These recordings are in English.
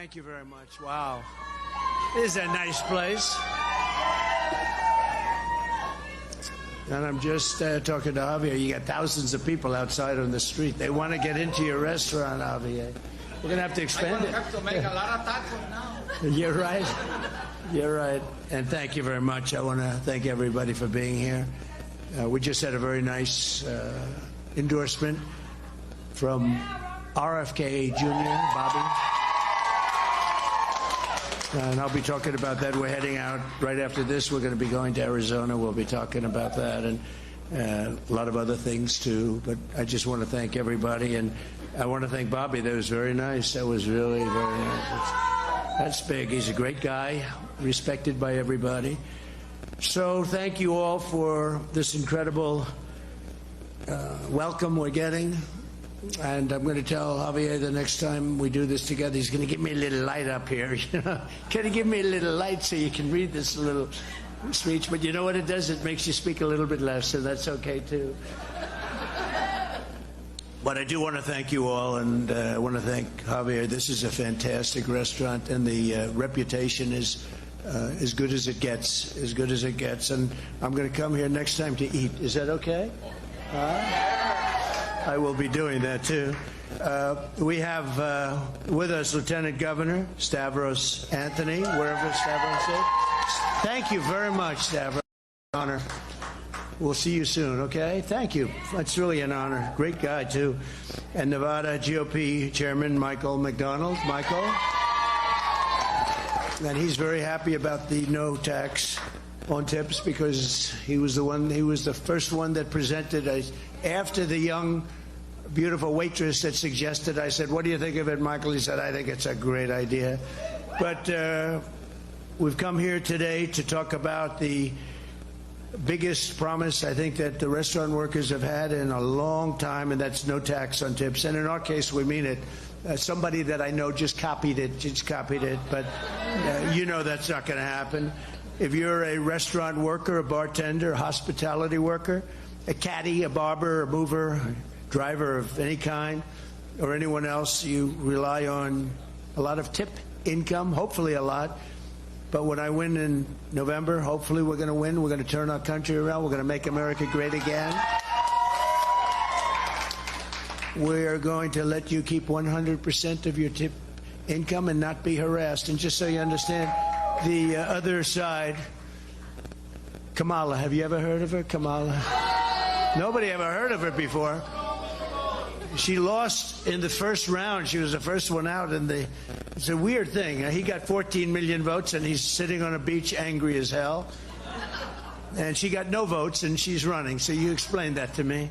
Thank you very much. Wow. This is a nice place. And I'm just talking to Javier. You got thousands of people outside on the street. They want to get into your restaurant, Javier. We're going to have to expand it. I have to make a lot of tacos now. You're right. You're right. And thank you very much. I want to thank everybody for being here. We just had a very nice endorsement from RFK Jr., Bobby. And I'll be talking about that. We're heading out right after this. We're going to be going to Arizona. We'll be talking about that and a lot of other things, too. But I just want to thank everybody. And I want to thank Bobby. That was very nice. That was really very nice. That's big. He's a great guy, respected by everybody. So thank you all for this incredible welcome we're getting. And I'm going to tell Javier the next time we do this together, he's going to give me a little light up here. Can you give me a little light so you can read this little speech? But you know what it does? It makes you speak a little bit less, so that's okay, too. But I do want to thank you all, and I want to thank Javier. This is a fantastic restaurant, and the reputation is as good as it gets, as good as it gets. And I'm going to come here next time to eat. Is that okay? I will be doing that, too. We have with us Lieutenant Governor Stavros Anthony, wherever Stavros is. Thank you very much, Stavros. Honor. We'll see you soon, okay? Thank you. That's really an honor. Great guy, too. And Nevada GOP Chairman Michael McDonald. Michael? And he's very happy about the no tax on tips because he was the first one that presented after the young, beautiful waitress that suggested. I said, what do you think of it, Michael? He said, I think it's a great idea. But we've come here today to talk about the biggest promise I think that the restaurant workers have had in a long time, and that's no tax on tips. And in our case, we mean it. Somebody that I know just copied it, but you know that's not going to happen. If you're a restaurant worker, a bartender, a hospitality worker, a caddy, a barber, a mover, a driver of any kind, or anyone else, you rely on a lot of tip income, hopefully a lot. But when I win in November, hopefully we're going to win. We're going to turn our country around. We're going to make America great again. We're going to let you keep 100% of your tip income and not be harassed. And just so you understand, the other side, Kamala, have you ever heard of her? Kamala? Nobody ever heard of her before. She lost in the first round. She was the first one out. And it's a weird thing. He got 14 million votes, and he's sitting on a beach angry as hell. And she got no votes, and she's running. So you explain that to me.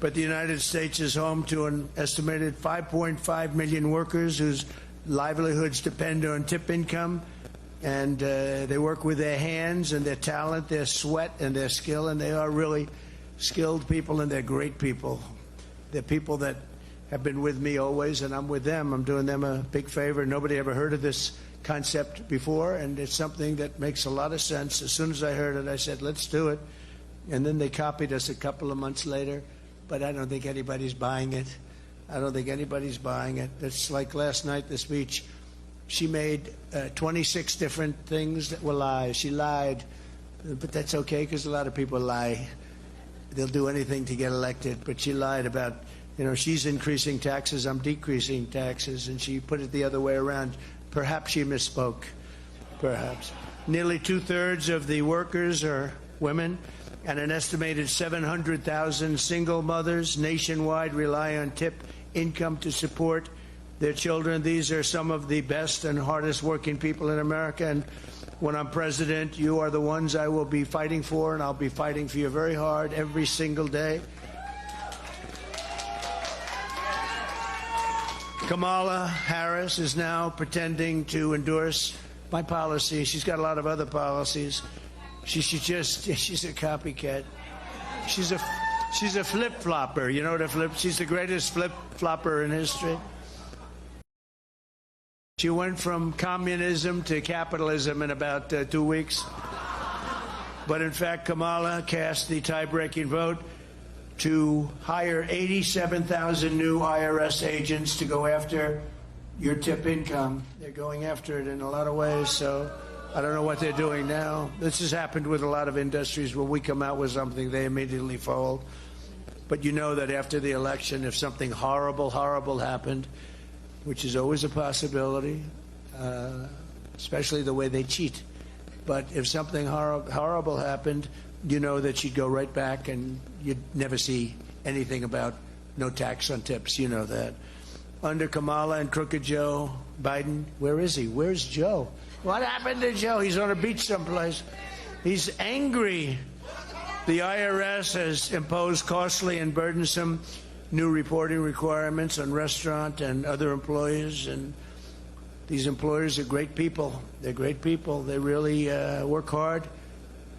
But the United States is home to an estimated 5.5 million workers whose livelihoods depend on tip income. And they work with their hands and their talent, their sweat and their skill. And they are really skilled people, and they're great people. They're people that have been with me always, and I'm with them. I'm doing them a big favor. Nobody ever heard of this concept before, and it's something that makes a lot of sense. As soon as I heard it, I said, let's do it. And then they copied us a couple of months later, but I don't think anybody's buying it. I don't think anybody's buying it. It's like last night, the speech. She made 26 different things that were lies. She lied, but that's okay because a lot of people lie. They'll do anything to get elected, but she lied about, she's increasing taxes, I'm decreasing taxes, and she put it the other way around. Perhaps she misspoke, perhaps. Nearly 2/3 of the workers are women, and an estimated 700,000 single mothers nationwide rely on tip income to support their children. These are some of the best and hardest working people in America, and when I'm president, you are the ones I will be fighting for, and I'll be fighting for you very hard every single day. Kamala Harris is now pretending to endorse my policy. She's got a lot of other policies. She's a copycat. She's a flip-flopper. You know what a flip? She's the greatest flip-flopper in history. She went from communism to capitalism in about 2 weeks. But in fact, Kamala cast the tie-breaking vote to hire 87,000 new IRS agents to go after your tip income. They're going after it in a lot of ways, so I don't know what they're doing now. This has happened with a lot of industries. When we come out with something, they immediately fold. But you know that after the election, if something horrible, horrible happened, which is always a possibility, especially the way they cheat. But if something horrible happened, you know that you'd go right back and you'd never see anything about no tax on tips. You know that. Under Kamala and Crooked Joe Biden, where is he? Where's Joe? What happened to Joe? He's on a beach someplace. He's angry. The IRS has imposed costly and burdensome new reporting requirements on restaurant and other employers, and these employers are great people. They're great people. They really work hard,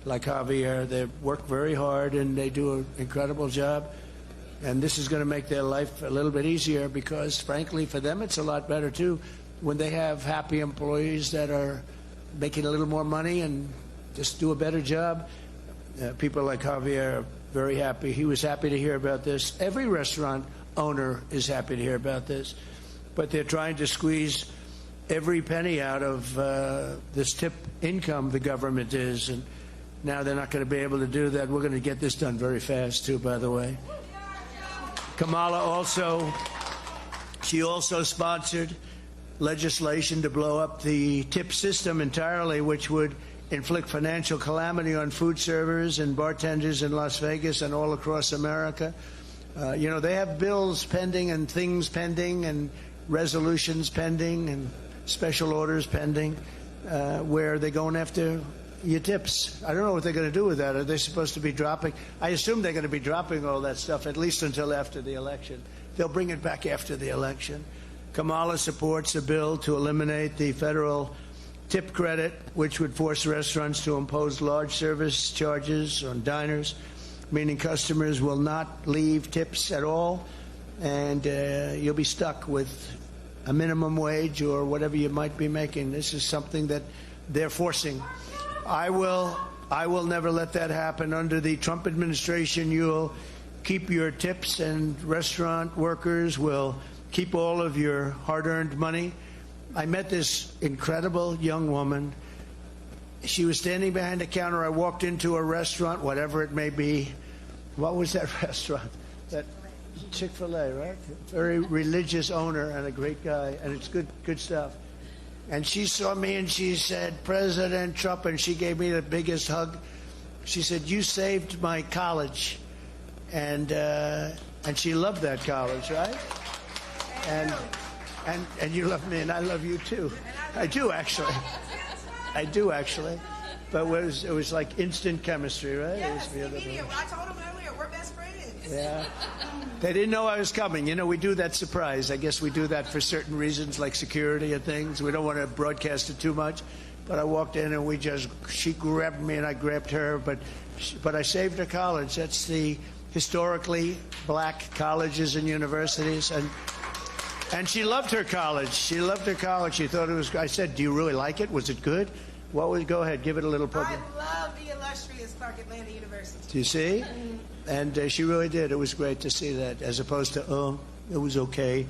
like Javier. They work very hard, and they do an incredible job. And this is going to make their life a little bit easier because, frankly, for them it's a lot better, too, when they have happy employees that are making a little more money and just do a better job. People like Javier are very happy. He was happy to hear about this. Every restaurant owner is happy to hear about this. But they're trying to squeeze every penny out of this tip income the government is. And now they're not going to be able to do that. We're going to get this done very fast, too, by the way. Kamala also sponsored legislation to blow up the tip system entirely, which would inflict financial calamity on food servers and bartenders in Las Vegas and all across America. You know, they have bills pending and things pending and resolutions pending and special orders pending where they're going after your tips. I don't know what they're going to do with that. Are they supposed to be dropping? I assume they're going to be dropping all that stuff, at least until after the election. They'll bring it back after the election. Kamala supports a bill to eliminate the federal tip credit, which would force restaurants to impose large service charges on diners, meaning customers will not leave tips at all, and you'll be stuck with a minimum wage or whatever you might be making. This is something that they're forcing. I will never let that happen. Under the Trump administration, you'll keep your tips, and restaurant workers will keep all of your hard-earned money. I met this incredible young woman. She was standing behind a counter. I walked into a restaurant, whatever it may be. What was that restaurant? That Chick-fil-A, right? Very religious owner and a great guy, and it's good stuff. And she saw me and she said, "President Trump," and she gave me the biggest hug. She said, "You saved my college," and she loved that college, right? And you love me, and I love you too. I do actually. But it was like instant chemistry, right? Yes, immediate. I told him earlier, we're best friends. Yeah. They didn't know I was coming. You know, we do that surprise. I guess we do that for certain reasons, like security and things. We don't want to broadcast it too much. But I walked in and she grabbed me and I grabbed her. But I saved her college. That's the historically black colleges and universities. And she loved her college. She loved her college. She thought it was good. I said, "Do you really like it? Was it good?" Go ahead, give it a little public. I love the illustrious Clark Atlanta University. Do you see? And she really did. It was great to see that, as opposed to, "Oh, it was okay."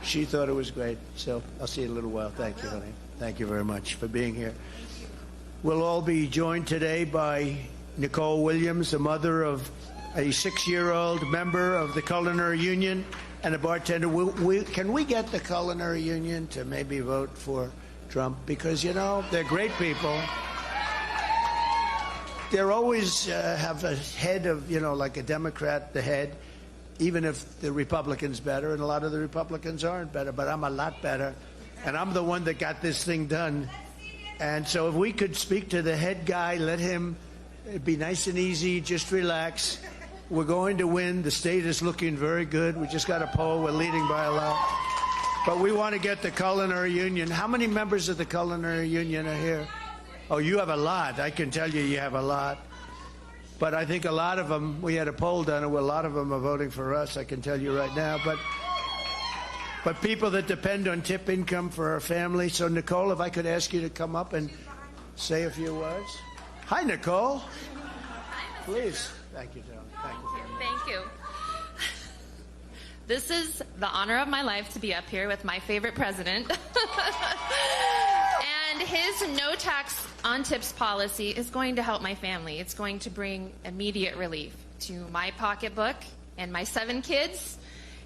She thought it was great. So I'll see you in a little while. Thank you, honey. Thank you very much for being here. We'll all be joined today by Nicole Williams, the mother of a 6-year-old member of the Culinary Union and a bartender. Can we get the Culinary Union to maybe vote for Trump? Because, you know, they're great people. They're always have a head of, you know, like a Democrat, the head, even if the Republican's better, and a lot of the Republicans aren't better, but I'm a lot better, and I'm the one that got this thing done. And so if we could speak to the head guy, let him be nice and easy, just relax. We're going to win. The state is looking very good. We just got a poll. We're leading by a lot. But we want to get the Culinary Union. How many members of the Culinary Union are here? Oh, you have a lot. I can tell you have a lot. But I think a lot of them, we had a poll done, and a lot of them are voting for us, I can tell you right now. But people that depend on tip income for our family. So, Nicole, if I could ask you to come up and say a few words. Hi, Nicole. Please. Thank you, John. Thank you. Thank you. This is the honor of my life to be up here with my favorite president. And his no tax on tips policy is going to help my family. It's going to bring immediate relief to my pocketbook and my 7 kids.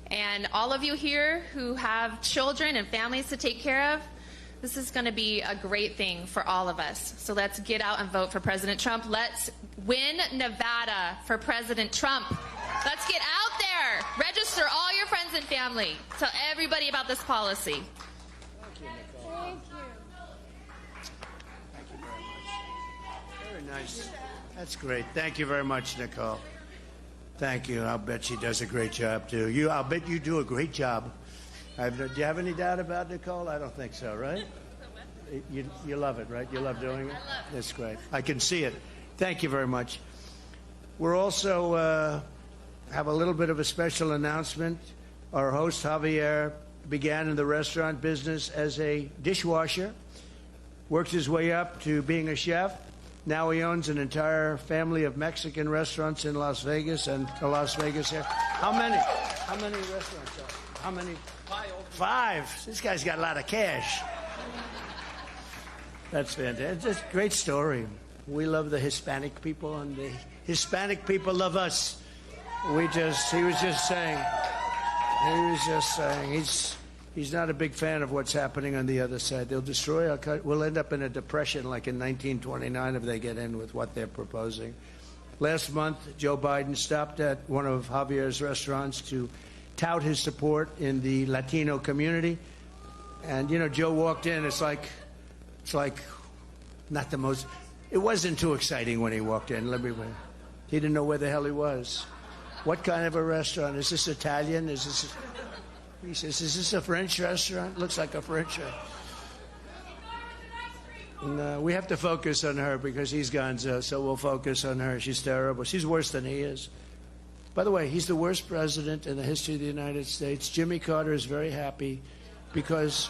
And all of you here who have children and families to take care of, this is going to be a great thing for all of us. So let's get out and vote for President Trump. Let's win Nevada for President Trump. Let's get out there. Register all your friends and family. Tell everybody about this policy. Thank you, Nicole. Thank you. Thank you very much. Very nice. That's great. Thank you very much, Nicole. Thank you. I'll bet she does a great job, too. I'll bet you do a great job. Do you have any doubt about Nicole? I don't think so, right? You love it, right? You love doing it? I love it. That's great. I can see it. Thank you very much. We're also have a little bit of a special announcement. Our host, Javier, began in the restaurant business as a dishwasher, worked his way up to being a chef. Now he owns an entire family of Mexican restaurants in Las Vegas and the Las Vegas area. How many restaurants are there? How many? 5. This guy's got a lot of cash. That's fantastic. It's just a great story. We love the Hispanic people, and the Hispanic people love us. He was just saying, he's not a big fan of what's happening on the other side. They'll destroy our country. We'll end up in a depression like in 1929 if they get in with what they're proposing. Last month, Joe Biden stopped at one of Javier's restaurants to tout his support in the Latino community. And, Joe walked in. It's like not the most. It wasn't too exciting when he walked in. He didn't know where the hell he was. What kind of a restaurant? Is this Italian? He says, is this a French restaurant? Looks like a French restaurant. And, we have to focus on her because he's gonzo, so we'll focus on her. She's terrible. She's worse than he is. By the way, he's the worst president in the history of the United States. Jimmy Carter is very happy because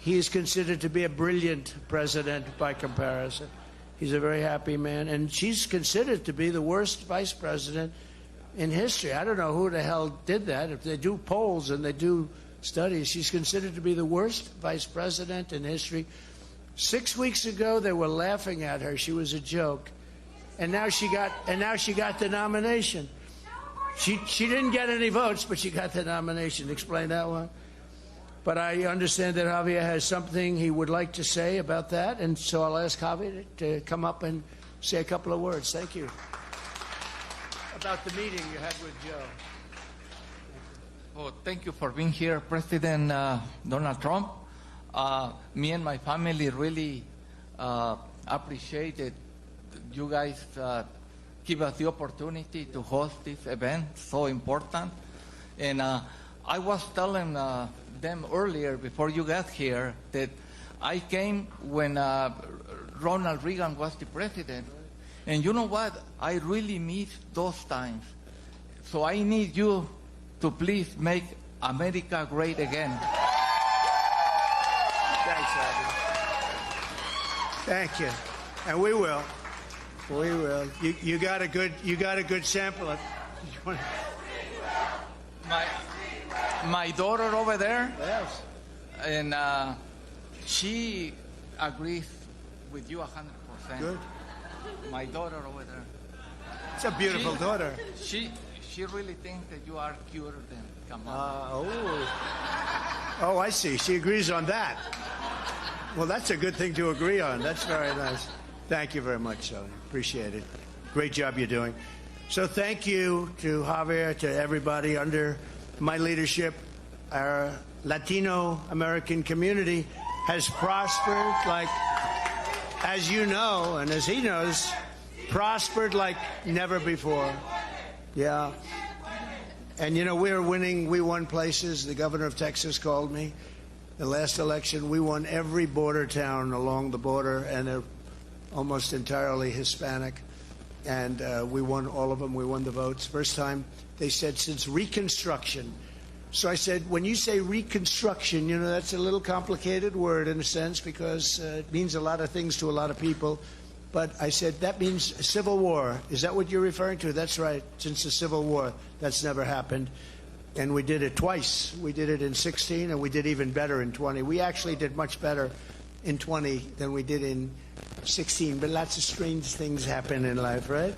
he is considered to be a brilliant president by comparison. He's a very happy man. And she's considered to be the worst vice president in history. I don't know who the hell did that. If they do polls and they do studies, she's considered to be the worst vice president in history. 6 weeks ago, they were laughing at her. She was a joke. And now she got the nomination. She didn't get any votes, but she got the nomination. Explain that one. But I understand that Javier has something he would like to say about that, and so I'll ask Javier to come up and say a couple of words. Thank you. About the meeting you had with Joe. Oh, thank you for being here, President Donald Trump. Me and my family really appreciate it. You guys give us the opportunity to host this event, so important. And I was telling them earlier, before you got here, that I came when Ronald Reagan was the president. And you know what? I really miss those times. So I need you to please make America great again. Thanks, Javier. Thank you. And we will. We will. You got a good sample of. My daughter over there, Yes. and she agrees with you 100%. Good. My daughter over there. It's a beautiful daughter. She really thinks that you are cuter than Kamala. Oh, I see. She agrees on that. Well, that's a good thing to agree on. That's very nice. Thank you very much, Sally. Appreciate it. Great job you're doing. So thank you to Javier, to everybody under my leadership. Our Latino American community has prospered like, as you know, and as he knows, prospered like never before. Yeah. And, we're winning. We won places. The governor of Texas called me. The last election, we won every border town along the border, and they're almost entirely Hispanic. And we won all of them. We won the votes. First time, they said, since Reconstruction. So I said, when you say Reconstruction, that's a little complicated word in a sense because it means a lot of things to a lot of people. But I said, that means civil war. Is that what you're referring to? That's right. Since the Civil War, that's never happened. And we did it twice. We did it in 16, and we did even better in 20. We actually did much better in 20 than we did in 16. But lots of strange things happen in life, right?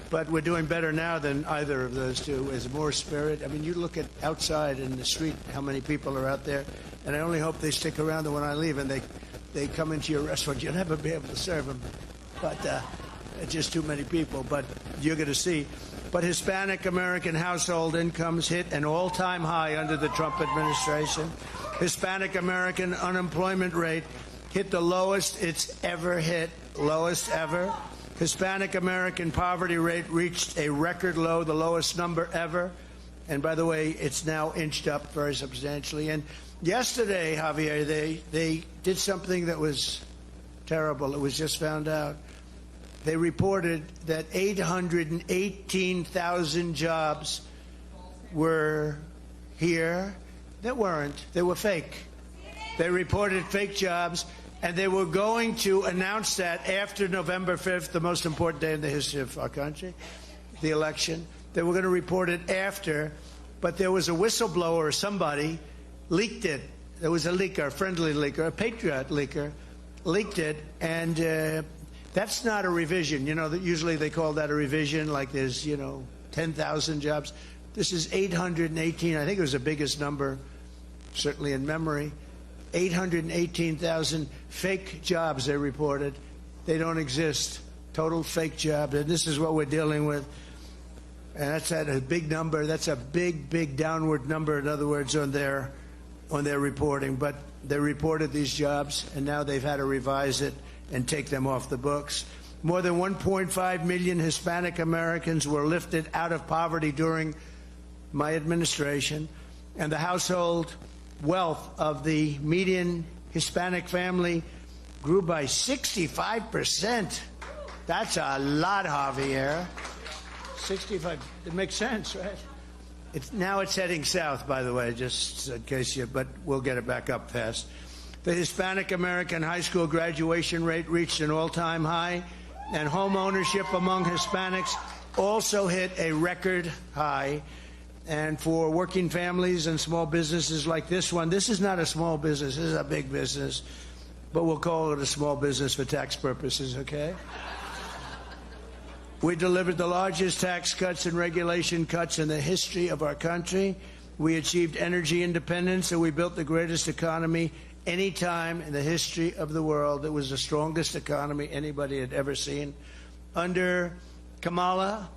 But we're doing better now than either of those two. There's more spirit. I mean, you look at outside in the street, how many people are out there. And I only hope they stick around when I leave and they come into your restaurant. You'll never be able to serve them. But just too many people. But you're going to see. But Hispanic American household incomes hit an all-time high under the Trump administration. Hispanic American unemployment rate hit the lowest it's ever hit, lowest ever. Hispanic American poverty rate reached a record low, the lowest number ever. And by the way, it's now inched up very substantially. And yesterday, Javier, they did something that was terrible. It was just found out. They reported that 818,000 jobs were here that weren't. They were fake. They reported fake jobs, and they were going to announce that after November 5th, the most important day in the history of our country, the election. They were going to report it after, but there was a whistleblower or somebody leaked it. There was a leaker, a friendly leaker, a patriot leaker, leaked it, and that's not a revision. You know, usually they call that a revision, like there's, 10,000 jobs. This is 818. I think it was the biggest number, certainly in memory. 818,000 fake jobs they reported. They don't exist. Total fake jobs. And this is what we're dealing with. And that's at a big number. That's a big, big downward number, in other words, on their reporting. But they reported these jobs, and now they've had to revise it and take them off the books. More than 1.5 million Hispanic Americans were lifted out of poverty during my administration, and the household wealth of the median Hispanic family grew by 65%. That's a lot, Javier. 65. It makes sense, right? Now it's heading south, by the way, just in case but we'll get it back up fast. The Hispanic American high school graduation rate reached an all-time high, and home ownership among Hispanics also hit a record high. And for working families and small businesses like this one, this is not a small business, this is a big business, but we'll call it a small business for tax purposes, okay? We delivered the largest tax cuts and regulation cuts in the history of our country. We achieved energy independence, and we built the greatest economy any time in the history of the world. It was the strongest economy anybody had ever seen. Under Kamala,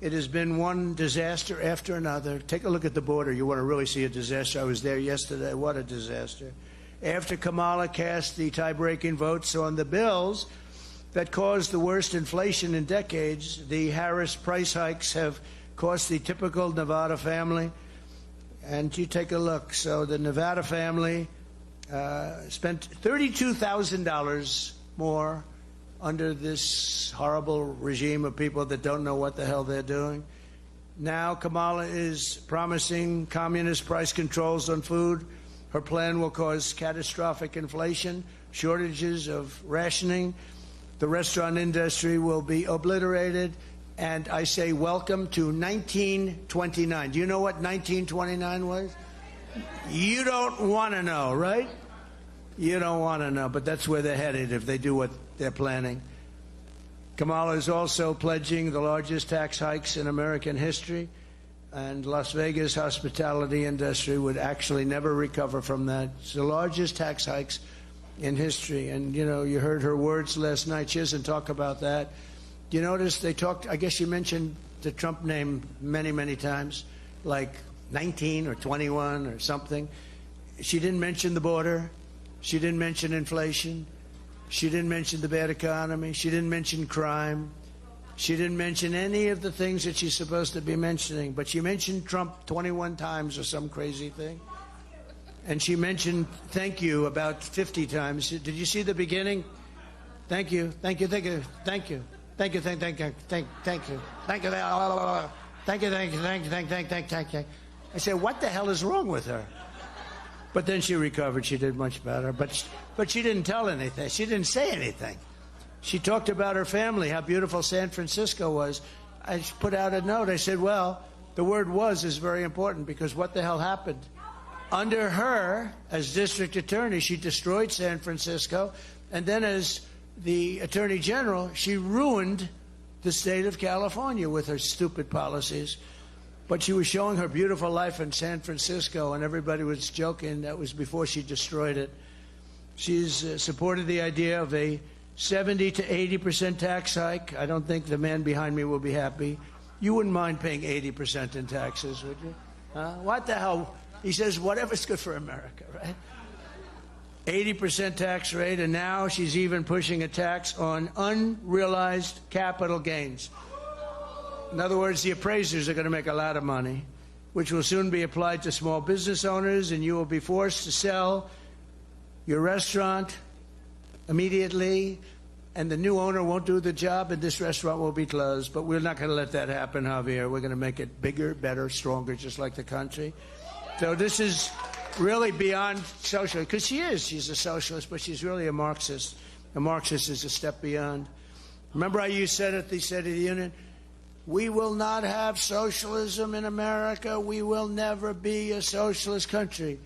it has been one disaster after another. Take a look at the border. You want to really see a disaster. I was there yesterday. What a disaster. After Kamala cast the tie-breaking votes on the bills that caused the worst inflation in decades, the Harris price hikes have cost the typical Nevada family. And you take a look. So the Nevada family spent $32,000 more under this horrible regime of people that don't know what the hell they're doing. Now Kamala is promising communist price controls on food. Her plan will cause catastrophic inflation, shortages of rationing. The restaurant industry will be obliterated. And I say welcome to 1929. Do you know what 1929 was? You don't want to know, right? You don't want to know, but that's where they're headed if they do what they're planning. Kamala is also pledging the largest tax hikes in American history, and Las Vegas hospitality industry would actually never recover from that. It's the largest tax hikes in history. And, you heard her words last night. She doesn't talk about that. You notice they talked, I guess you mentioned the Trump name many, many times, like 19 or 21 or something. She didn't mention the border. She didn't mention inflation. She didn't mention the bad economy. She didn't mention crime. She didn't mention any of the things that she's supposed to be mentioning. But she mentioned Trump 21 times or some crazy thing. And she mentioned thank you about 50 times. Did you see the beginning? Thank you, thank you, thank you, thank you. Thank you, thank you, thank you, thank you, thank you, thank you, thank you. I said, what the hell is wrong with her? But then she recovered. She did much better. But she didn't tell anything. She didn't say anything. She talked about her family, how beautiful San Francisco was. I just put out a note. I said, well, the word "was" is very important, because what the hell happened? Under her, as district attorney, she destroyed San Francisco. And then as the attorney general, she ruined the state of California with her stupid policies. But she was showing her beautiful life in San Francisco, and everybody was joking. That was before she destroyed it. She's supported the idea of a 70 to 80% tax hike. I don't think the man behind me will be happy. You wouldn't mind paying 80% in taxes, would you? What the hell? He says, whatever's good for America, right? 80% tax rate, and now she's even pushing a tax on unrealized capital gains. In other words, the appraisers are going to make a lot of money, which will soon be applied to small business owners, and you will be forced to sell your restaurant immediately, and the new owner won't do the job, and this restaurant will be closed. But we're not going to let that happen, Javier. We're going to make it bigger, better, stronger, just like the country. So this is really beyond social, because she's a socialist, but she's really a Marxist. A Marxist is a step beyond. Remember how you said at the State of the Union, we will not have socialism in America. We will never be a socialist country.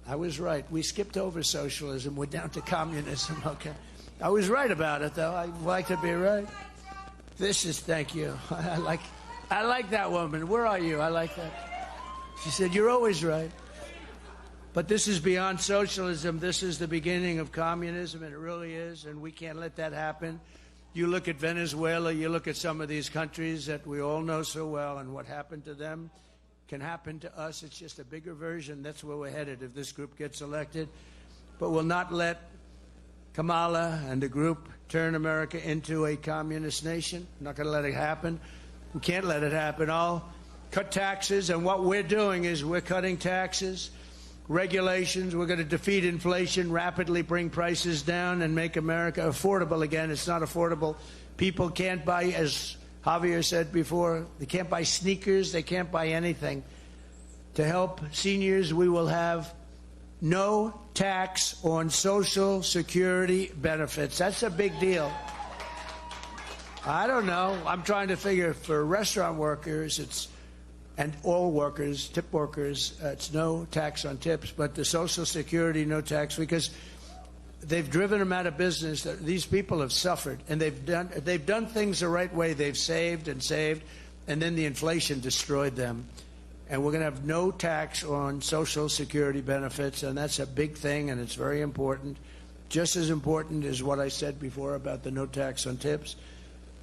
I was right. We skipped over socialism. We're down to communism, okay? I was right about it, though. I like to be right. Thank you. I like that woman. Where are you? I like that. She said, you're always right. But this is beyond socialism. This is the beginning of communism, and it really is, and we can't let that happen. You look at Venezuela, you look at some of these countries that we all know so well, and what happened to them can happen to us. It's just a bigger version. That's where we're headed if this group gets elected. But we'll not let Kamala and the group turn America into a communist nation. I'm not going to let it happen. We can't let it happen. I'll cut taxes, and what we're doing is we're cutting taxes, regulations. We're going to defeat inflation, rapidly bring prices down, and make America affordable again. It's not affordable. People can't buy, as Javier said before, they can't buy sneakers, they can't buy anything. To help seniors, we will have no tax on Social Security benefits. That's a big deal. I don't know. I'm trying to figure for restaurant workers, and all workers, tip workers, it's no tax on tips, but the Social Security, no tax, because they've driven them out of business. These people have suffered, and they've done things the right way. They've saved, and then the inflation destroyed them. And we're going to have no tax on Social Security benefits, and that's a big thing, and it's very important. Just as important as what I said before about the no tax on tips.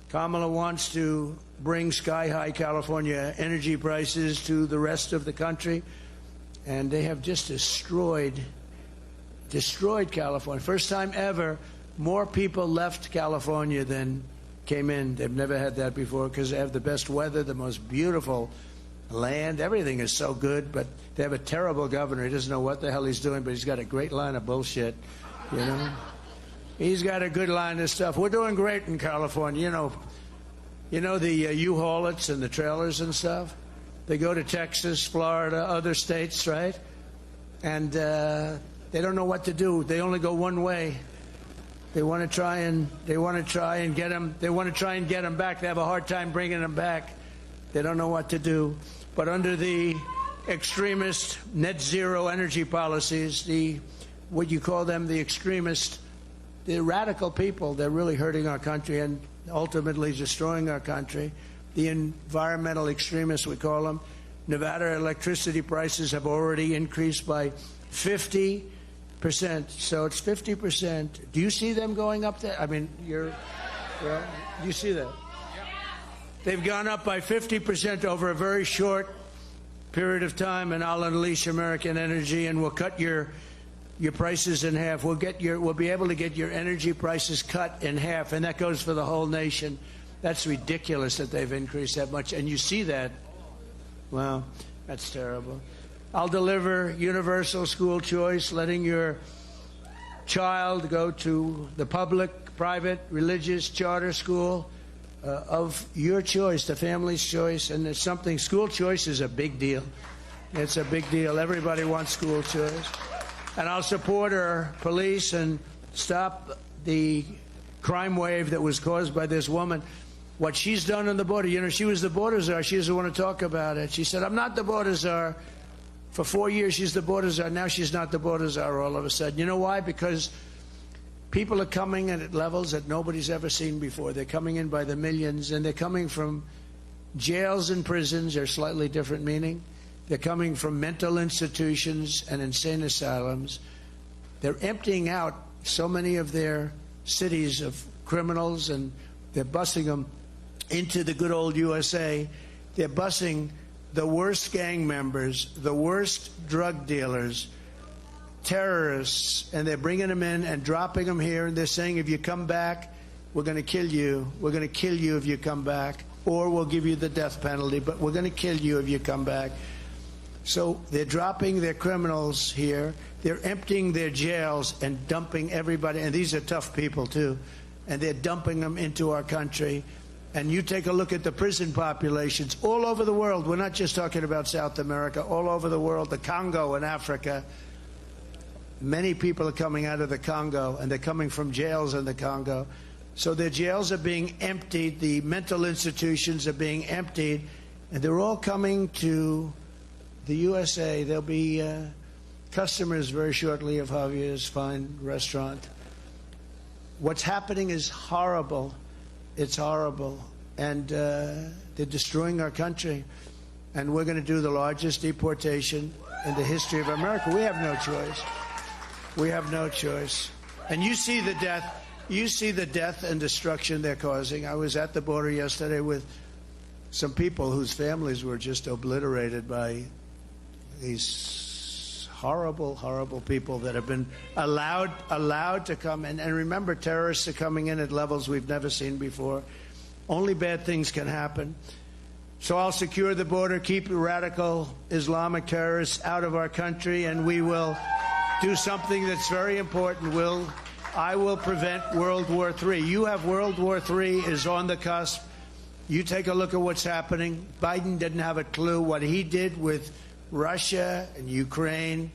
Kamala wants to bring sky-high California energy prices to the rest of the country, and they have just destroyed California. First time ever, more people left California than came in. They've never had that before because they have the best weather, the most beautiful land. Everything is so good, but they have a terrible governor. He doesn't know what the hell he's doing, but he's got a great line of bullshit, you know? He's got a good line of stuff. We're doing great in California. You know the U-Haulets and the trailers and stuff? They go to Texas, Florida, other states, right? And they don't know what to do. They only go one way. They want to try and get them. They want to try and get them back. They have a hard time bringing them back. They don't know what to do. But under the extremist net zero energy policies, what you call them, the extremist, the radical people, they're really hurting our country and ultimately destroying our country. The environmental extremists, we call them. Nevada electricity prices have already increased by 50%. So it's 50%. Do you see them going up there? I mean, do you see that? They've gone up by 50% over a very short period of time, and I'll unleash American energy, and we'll cut your prices in half. We'll be able to get your energy prices cut in half, and that goes for the whole nation. That's ridiculous that they've increased that much, and you see that. Well, that's terrible. I'll deliver universal school choice, letting your child go to the public, private, religious, charter school of your choice, the family's choice, and it's something. School choice is a big deal. It's a big deal. Everybody wants school choice. And I'll support our police and stop the crime wave that was caused by this woman. What she's done on the border, you know, she was the border czar. She doesn't want to talk about it. She said, I'm not the border czar. For 4 years, she's the border czar. Now she's not the border czar all of a sudden. You know why? Because people are coming in at levels that nobody's ever seen before. They're coming in by the millions, and they're coming from jails and prisons. They're slightly different meaning. They're coming from mental institutions and insane asylums. They're emptying out so many of their cities of criminals, and they're busing them into the good old USA. They're busing the worst gang members, the worst drug dealers, terrorists, and they're bringing them in and dropping them here, and they're saying, if you come back, we're going to kill you. We're going to kill you if you come back, or we'll give you the death penalty, but we're going to kill you if you come back. So they're dropping their criminals here. They're emptying their jails and dumping everybody, and these are tough people too, and they're dumping them into our country. And you take a look at the prison populations all over the world. We're not just talking about South America, all over the world, the Congo in Africa. Many people are coming out of the Congo, and they're coming from jails in the Congo. So their jails are being emptied, the mental institutions are being emptied, and they're all coming to the USA. There'll be customers very shortly of Javier's fine restaurant. What's happening is horrible. It's horrible. And they're destroying our country. And we're going to do the largest deportation in the history of America. We have no choice. We have no choice. And you see the death. You see the death and destruction they're causing. I was at the border yesterday with some people whose families were just obliterated by these horrible, horrible people that have been allowed to come in. And remember, terrorists are coming in at levels we've never seen before. Only bad things can happen. So I'll secure the border, keep radical Islamic terrorists out of our country, and we will do something that's very important. I will prevent World War III. You have World War III is on the cusp. You take a look at what's happening. Biden didn't have a clue what he did with Russia and Ukraine,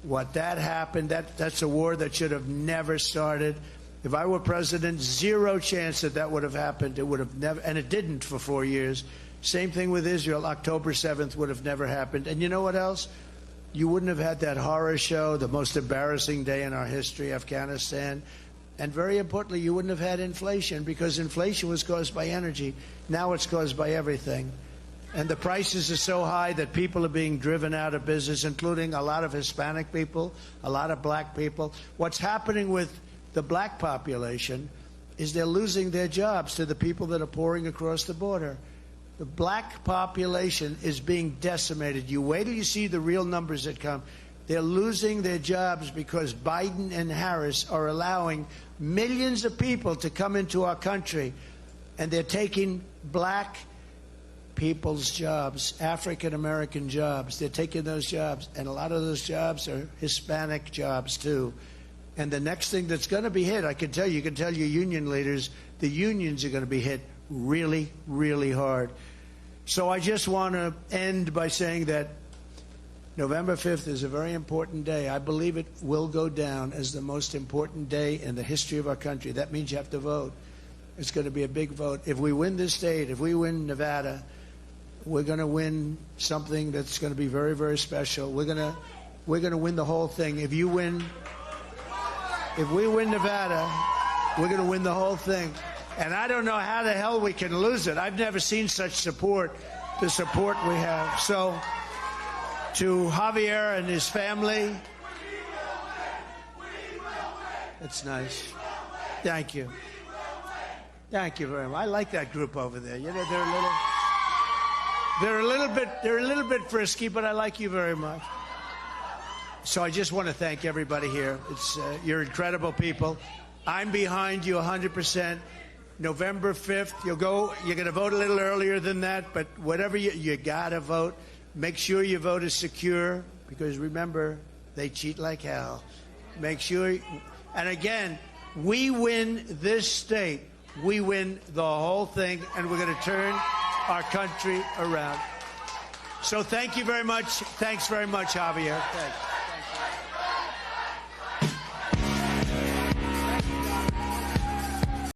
what that happened. That's a war that should have never started. If I were president, zero chance that would have happened. It would have never, and it didn't for 4 years. Same thing with Israel. October 7th would have never happened. And you know what else? You wouldn't have had that horror show, the most embarrassing day in our history, Afghanistan. And very importantly, you wouldn't have had inflation, because inflation was caused by energy. Now it's caused by everything. And the prices are so high that people are being driven out of business, including a lot of Hispanic people, a lot of black people. What's happening with the black population is they're losing their jobs to the people that are pouring across the border. The black population is being decimated. You wait till you see the real numbers that come. They're losing their jobs because Biden and Harris are allowing millions of people to come into our country, and they're taking black people's jobs, African-American jobs. They're taking those jobs, and a lot of those jobs are Hispanic jobs too. And the next thing that's going to be hit, I can tell you can tell your union leaders, the unions are going to be hit really, really hard. So I just want to end by saying that November 5th is a very important day. I believe it will go down as the most important day in the history of our country. That means you have to vote. It's going to be a big vote. If we win this state, if we win Nevada, we're going to win something that's going to be very, very special. We're going to win the whole thing. If we win Nevada, we're going to win the whole thing. And I don't know how the hell we can lose it. I've never seen such support, the support we have. So to Javier and his family, it's nice. Thank you. Thank you very much. I like that group over there. You know, they're a little bit frisky, but I like you very much. So I just want to thank everybody here. You're incredible people. I'm behind you 100%. November 5th, you're going to vote a little earlier than that, but whatever you got to vote. Make sure your vote is secure, because remember, they cheat like hell. Make sure, and again, we win this state. We win the whole thing, and we're going to turn our country around. So thank you very much. Thanks very much, Javier. Thanks.